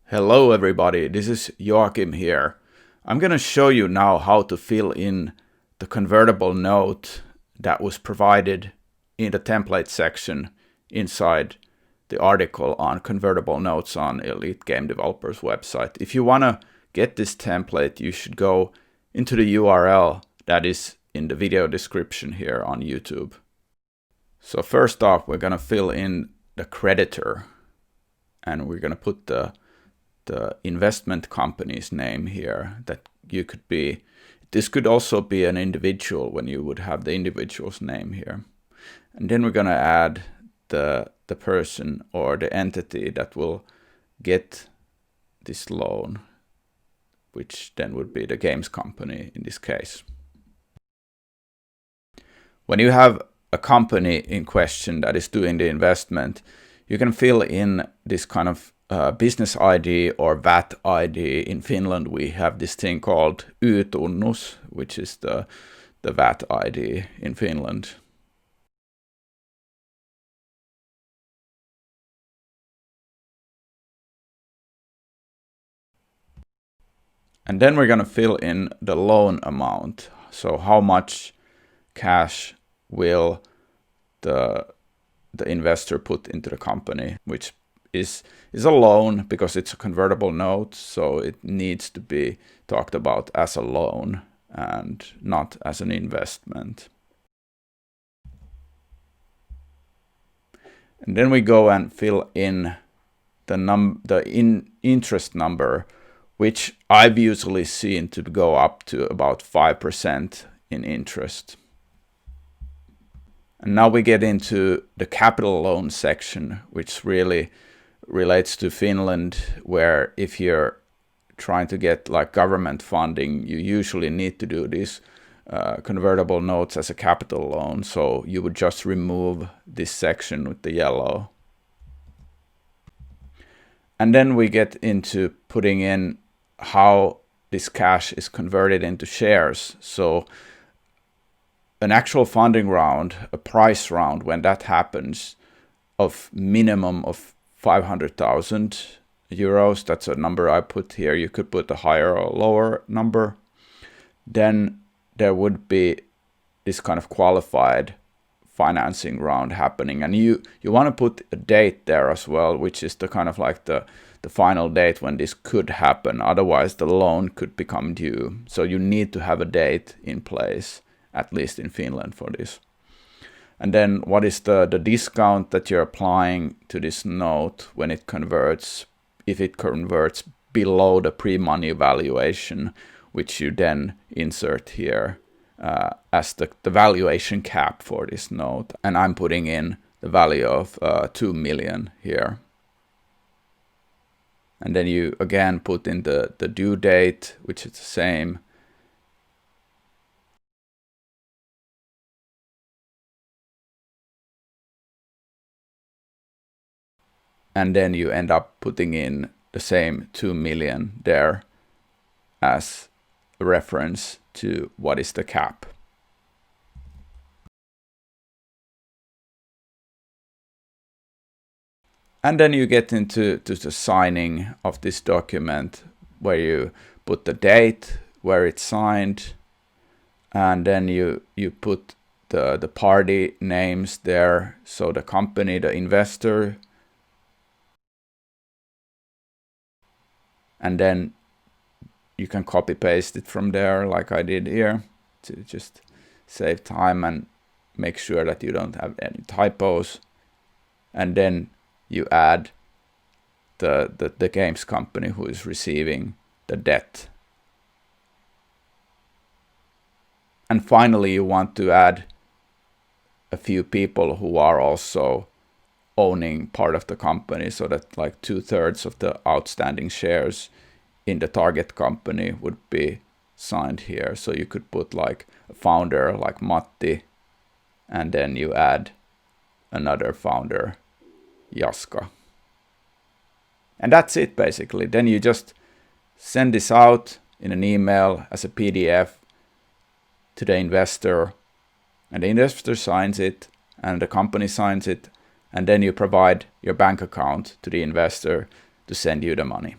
Hello everybody, this is Joachim here. I'm going to show you now how to fill in the convertible note that was provided in the template section inside the article on convertible notes on Elite Game Developers website. If you want to get this template, you should go into the URL that is in the video description here on YouTube. So first off, we're going to fill in the creditor and we're going to put the investment company's name here. That you could be, this could also be an individual when you would have the individual's name here. And then we're going to add the person or the entity that will get this loan, which then would be the games company in this case. When you have a company in question that is doing the investment, you can fill in this kind of business ID or VAT ID. In Finland, we have this thing called Y-tunnus, which is the VAT ID in Finland. And then we're going to fill in the loan amount. So how much cash will the investor put into the company, which is a loan because it's a convertible note, so it needs to be talked about as a loan and not as an investment. And then we go and fill in the interest number, which I've usually seen to go up to about 5% in interest. And now we get into the capital loan section, which really relates to Finland, where if you're trying to get like government funding, you usually need to do these convertible notes as a capital loan. So you would just remove this section with the yellow. And then we get into putting in how this cash is converted into shares. So an actual funding round, a price round, when that happens, of minimum of 500,000 euros, that's a number I put here. You could put a higher or lower number. Then there would be this kind of qualified financing round happening. And you want to put a date there as well, which is the kind of like the final date when this could happen. Otherwise, the loan could become due. So you need to have a date in place, at least in Finland, for this. And then what is the discount that you're applying to this note when it converts, if it converts below the pre-money valuation, which you then insert here as the valuation cap for this note. And I'm putting in the value of 2 million here. And then you again put in the due date, which is the same. And then you end up putting in the same 2 million there as a reference to what is the cap. And then you get into the signing of this document, where you put the date, where it's signed, and then you put the party names there. So the company, the investor, and then you can copy paste it from there like I did here to just save time and make sure that you don't have any typos. And then you add the games company who is receiving the debt. And finally, you want to add a few people who are also owning part of the company, so that like 2/3 of the outstanding shares in the target company would be signed here. So you could put like a founder like Matti, and then you add another founder, Jaska. And that's it basically. Then you just send this out in an email as a PDF to the investor, and the investor signs it and the company signs it, and then you provide your bank account to the investor to send you the money.